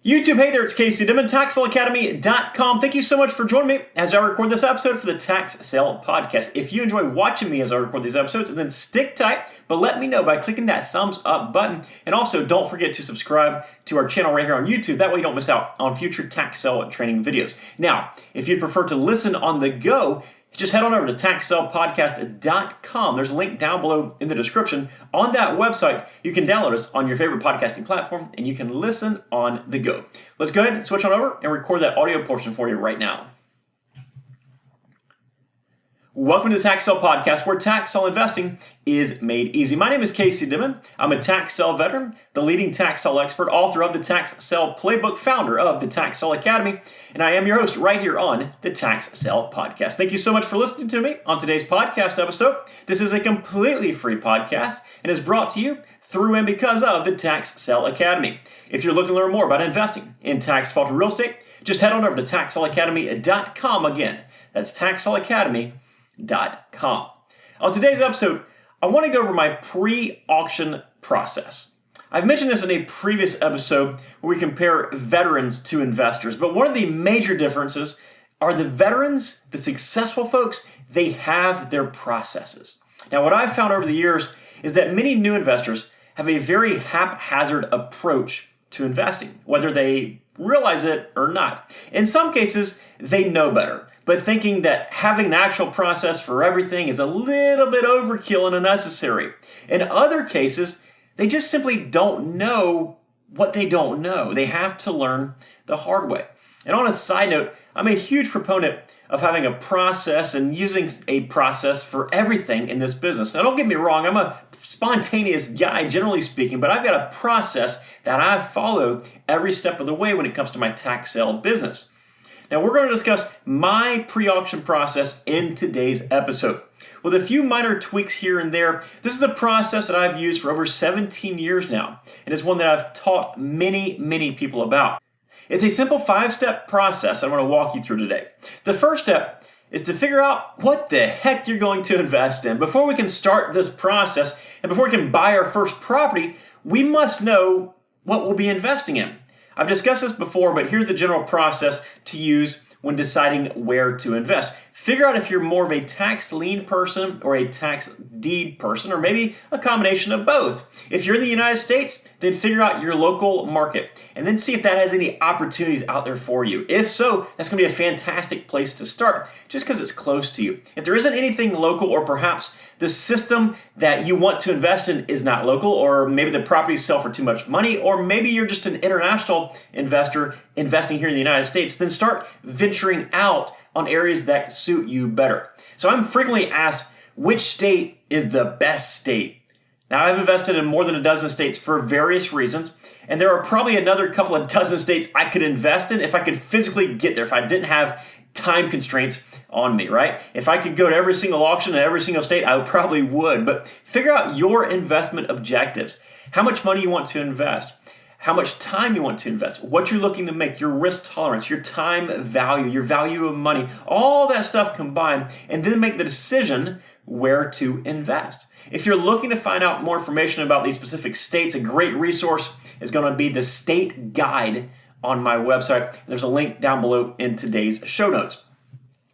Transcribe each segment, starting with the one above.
YouTube, hey there, it's Casey Dimon, TaxSaleAcademy.com. Thank you so much for joining me as I record this episode for the Tax Sale Podcast. If you enjoy watching me as I record these episodes, then stick tight, but let me know by clicking that thumbs up button. And also, don't forget to subscribe to our channel right here on YouTube. That way you don't miss out on future tax sale training videos. Now, if you'd prefer to listen on the go, just head on over to TaxSalePodcast.com. There's a link down below in the description. On that website, you can download us on your favorite podcasting platform, and you can listen on the go. Let's go ahead and switch on over and record that audio portion for you right now. Welcome to the Tax Sale Podcast, where tax sale investing is made easy. My name is Casey Dimon. I'm a tax sale veteran, the leading tax sale expert, author of the Tax Sale Playbook, founder of the Tax Sale Academy, and I am your host right here on the Tax Sale Podcast. Thank you so much for listening to me on today's podcast episode. This is a completely free podcast and is brought to you through and because of the Tax Sale Academy. If you're looking to learn more about investing in tax-defaulted real estate, just head on over to TaxSaleAcademy.com. Again, that's TaxSaleAcademy.com. On today's episode, I want to go over my pre-auction process. I've mentioned this in a previous episode where we compare veterans to investors, but one of the major differences are the veterans, the successful folks, they have their processes. Now, what I've found over the years is that many new investors have a very haphazard approach to investing, whether they realize it or not. In some cases, they know better, but thinking that having an actual process for everything is a little bit overkill and unnecessary. In other cases, they just simply don't know what they don't know. They have to learn the hard way. And on a side note, I'm a huge proponent of having a process and using a process for everything in this business. Now, don't get me wrong, I'm a spontaneous guy, generally speaking, but I've got a process that I follow every step of the way when it comes to my tax sale business. Now, we're going to discuss my pre-auction process in today's episode. With a few minor tweaks here and there, this is the process that I've used for over 17 years now, and it's one that I've taught many people about. It's a simple 5-step process I'm going to walk you through today. The first step is to figure out what the heck you're going to invest in. Before we can start this process, and before we can buy our first property, we must know what we'll be investing in. I've discussed this before, but here's the general process to use when deciding where to invest. Figure out if you're more of a tax lien person or a tax deed person, or maybe a combination of both. If you're in the United States, then figure out your local market and then see if that has any opportunities out there for you. If so, that's going to be a fantastic place to start just because it's close to you. If there isn't anything local, or perhaps the system that you want to invest in is not local, or maybe the properties sell for too much money, or maybe you're just an international investor investing here in the United States, then start venturing out on areas that suit you better. So I'm frequently asked, which state is the best state? Now, I've invested in more than a dozen states for various reasons, and there are probably another couple of dozen states I could invest in if I could physically get there, if I didn't have time constraints on me, right? If I could go to every single auction in every single state, I probably would. But figure out your investment objectives, how much money you want to invest, how much time you want to invest, what you're looking to make, your risk tolerance, your time value, your value of money, all that stuff combined, and then make the decision where to invest. If you're looking to find out more information about these specific states, a great resource is going to be the state guide on my website. There's a link down below in today's show notes.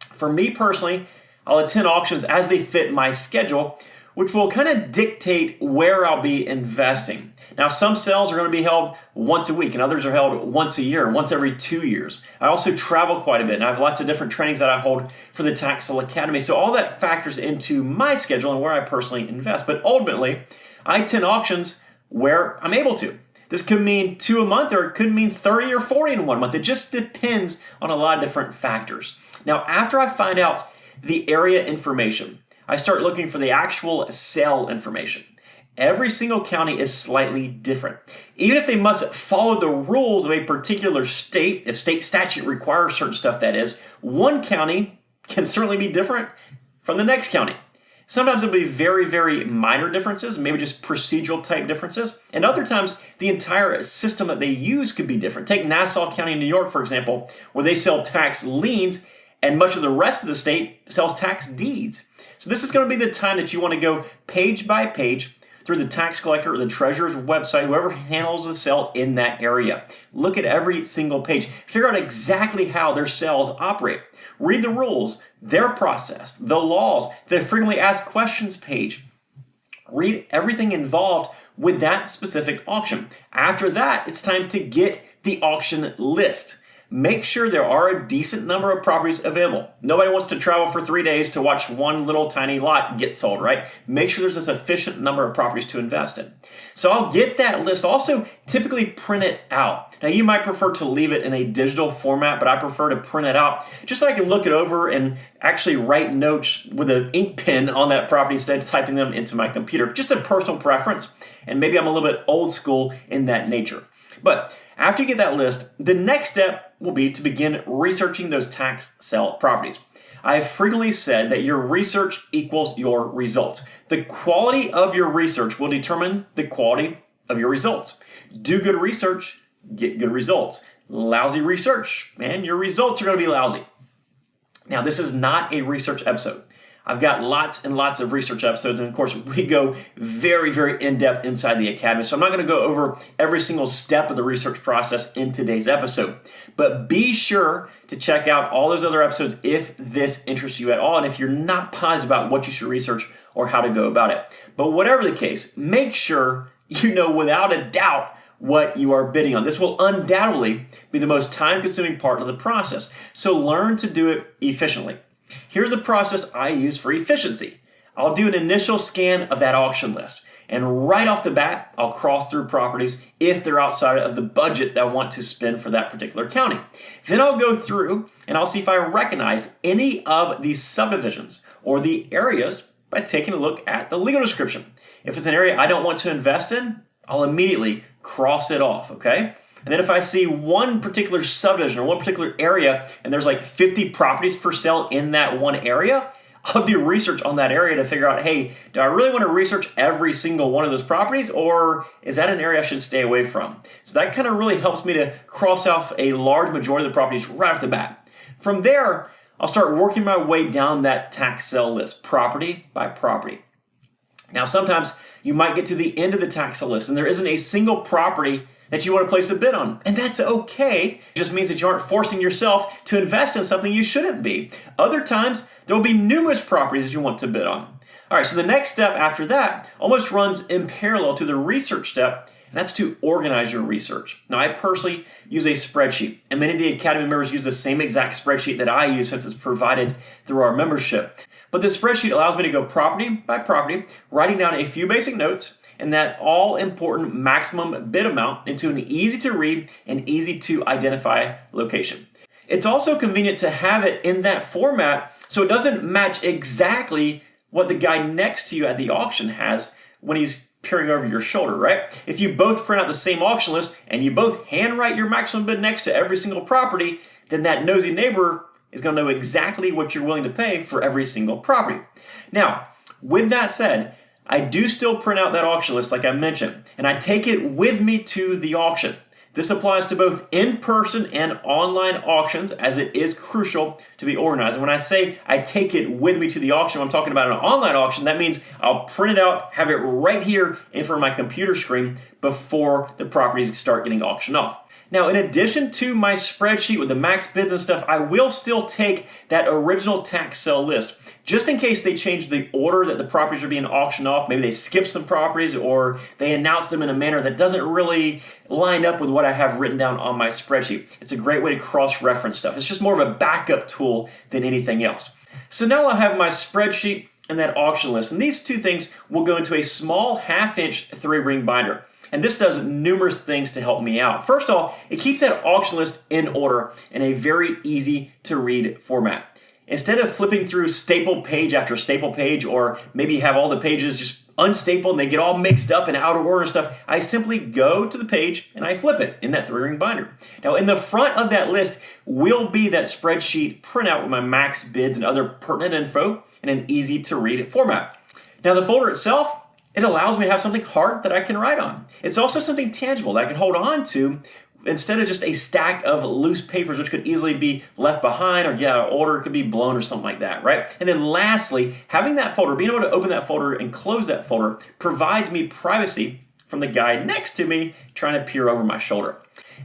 For me personally, I'll attend auctions as they fit my schedule, which will kind of dictate where I'll be investing. Now, some sales are going to be held once a week, and others are held once a year, once every 2 years. I also travel quite a bit, and I have lots of different trainings that I hold for the Tax Sale Academy. So all that factors into my schedule and where I personally invest. But ultimately, I attend auctions where I'm able to. This could mean 2 a month, or it could mean 30 or 40 in 1 month. It just depends on a lot of different factors. Now, after I find out the area information, I start looking for the actual sale information. Every single county is slightly different. Even if they must follow the rules of a particular state, if state statute requires certain stuff, that is, one county can certainly be different from the next county. Sometimes it'll be very minor differences, maybe just procedural type differences. And other times, the entire system that they use could be different. Take Nassau County, New York, for example, where they sell tax liens, and much of the rest of the state sells tax deeds. So this is going to be the time that you want to go page by page through the tax collector or the treasurer's website, whoever handles the sale in that area. Look at every single page. Figure out exactly how their sales operate. Read the rules, their process, the laws, the frequently asked questions page. Read everything involved with that specific auction. After that, it's time to get the auction list. Make sure there are a decent number of properties available. Nobody wants to travel for 3 days to watch one little tiny lot get sold, right? Make sure there's a sufficient number of properties to invest in. So I'll get that list. Also, typically print it out. Now, you might prefer to leave it in a digital format, but I prefer to print it out just so I can look it over and actually write notes with an ink pen on that property instead of typing them into my computer. Just a personal preference, and maybe I'm a little bit old school in that nature. But after you get that list, the next step will be to begin researching those tax sale properties. I have frequently said that your research equals your results. The quality of your research will determine the quality of your results. Do good research, get good results. Lousy research, man, your results are going to be lousy. Now, this is not a research episode. I've got lots and lots of research episodes, and of course, we go very, very in-depth inside the Academy, so I'm not going to go over every single step of the research process in today's episode. But be sure to check out all those other episodes if this interests you at all, and if you're not positive about what you should research or how to go about it. But whatever the case, make sure you know without a doubt what you are bidding on. This will undoubtedly be the most time-consuming part of the process, so learn to do it efficiently. Here's the process I use for efficiency. I'll do an initial scan of that auction list, and right off the bat, I'll cross through properties if they're outside of the budget that I want to spend for that particular county. Then I'll go through and I'll see if I recognize any of these subdivisions or the areas by taking a look at the legal description. If it's an area I don't want to invest in, I'll immediately cross it off, okay? And then if I see one particular subdivision or one particular area and there's like 50 properties for sale in that one area, I'll do research on that area to figure out, hey, do I really want to research every single one of those properties, or is that an area I should stay away from? So that kind of really helps me to cross off a large majority of the properties right off the bat. From there, I'll start working my way down that tax sale list, property by property. Now, sometimes you might get to the end of the tax sale list and there isn't a single property that you want to place a bid on. And that's okay. It just means that you aren't forcing yourself to invest in something you shouldn't be. Other times, there will be numerous properties that you want to bid on. All right, so the next step after that almost runs in parallel to the research step, and that's to organize your research. Now, I personally use a spreadsheet, and many of the Academy members use the same exact spreadsheet that I use since it's provided through our membership. But this spreadsheet allows me to go property by property, writing down a few basic notes, and that all-important maximum bid amount into an easy-to-read and easy-to-identify location. It's also convenient to have it in that format so it doesn't match exactly what the guy next to you at the auction has when he's peering over your shoulder, right? If you both print out the same auction list and you both handwrite your maximum bid next to every single property, then that nosy neighbor is going to know exactly what you're willing to pay for every single property. Now, with that said, I do still print out that auction list like I mentioned, and I take it with me to the auction. This applies to both in-person and online auctions, as it is crucial to be organized. And when I say I take it with me to the auction, when I'm talking about an online auction, that means I'll print it out, have it right here in front of my computer screen before the properties start getting auctioned off. Now, in addition to my spreadsheet with the max bids and stuff, I will still take that original tax sale list, just in case they change the order that the properties are being auctioned off. Maybe they skip some properties or they announce them in a manner that doesn't really line up with what I have written down on my spreadsheet. It's a great way to cross-reference stuff. It's just more of a backup tool than anything else. So now I have my spreadsheet and that auction list, and these two things will go into a small 1/2-inch 3-ring binder. And this does numerous things to help me out. First of all, it keeps that auction list in order in a very easy to read format. Instead of flipping through staple page after staple page, or maybe have all the pages just unstapled and they get all mixed up and out of order and stuff, I simply go to the page and I flip it in that 3-ring binder. Now, in the front of that list will be that spreadsheet printout with my max bids and other pertinent info in an easy to read format. Now, the folder itself, it allows me to have something hard that I can write on. It's also something tangible that I can hold on to instead of just a stack of loose papers which could easily be left behind or get out of order, it could be blown or something like that, right? And then lastly, having that folder, being able to open that folder and close that folder provides me privacy from the guy next to me trying to peer over my shoulder.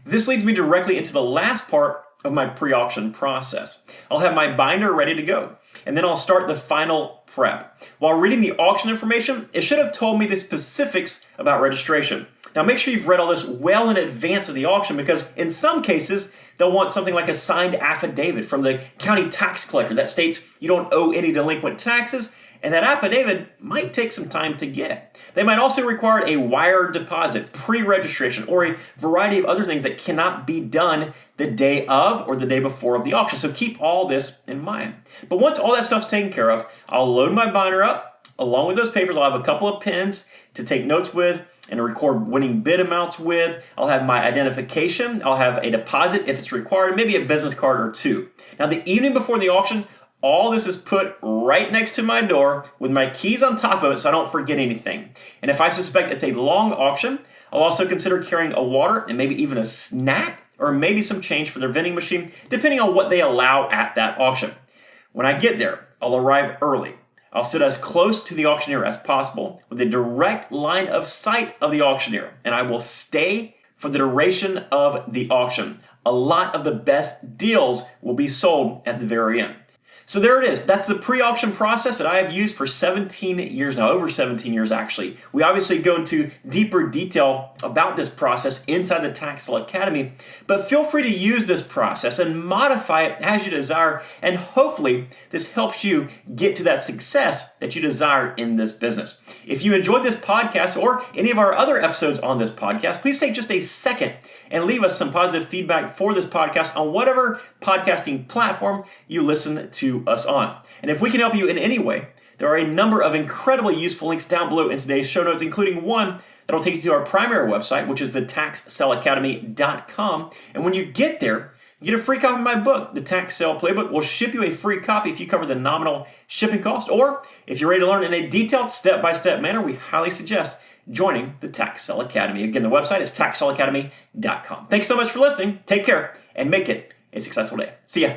This leads me directly into the last part of my pre-auction process. I'll have my binder ready to go, and then I'll start the final prep. While reading the auction information, it should have told me the specifics about registration. Now make sure you've read all this well in advance of the auction, because in some cases, they'll want something like a signed affidavit from the county tax collector that states you don't owe any delinquent taxes, and that affidavit might take some time to get. They might also require a wire deposit, pre-registration, or a variety of other things that cannot be done the day of or the day before of the auction. So keep all this in mind. But once all that stuff's taken care of, I'll load my binder up. Along with those papers, I'll have a couple of pens to take notes with and to record winning bid amounts with. I'll have my identification. I'll have a deposit if it's required, maybe a business card or two. Now, the evening before the auction, all this is put right next to my door with my keys on top of it so I don't forget anything. And if I suspect it's a long auction, I'll also consider carrying a water and maybe even a snack or maybe some change for their vending machine, depending on what they allow at that auction. When I get there, I'll arrive early. I'll sit as close to the auctioneer as possible with a direct line of sight of the auctioneer, and I will stay for the duration of the auction. A lot of the best deals will be sold at the very end. So there it is. That's the pre-auction process that I have used for 17 years now, over 17 years actually. We obviously go into deeper detail about this process inside the Tax Sale Academy, but feel free to use this process and modify it as you desire, and hopefully this helps you get to that success that you desire in this business. If you enjoyed this podcast or any of our other episodes on this podcast, please take just a second and leave us some positive feedback for this podcast on whatever podcasting platform you listen to us on. And if we can help you in any way, there are a number of incredibly useful links down below in today's show notes, including one that will take you to our primary website, which is the taxsaleacademy.com. And when you get there, you get a free copy of my book, The Tax Sale Playbook. We'll ship you a free copy if you cover the nominal shipping cost, or if you're ready to learn in a detailed step-by-step manner, we highly suggest joining the Tax Sale Academy. Again, the website is taxsaleacademy.com. Thanks so much for listening. Take care and make it a successful day. See ya.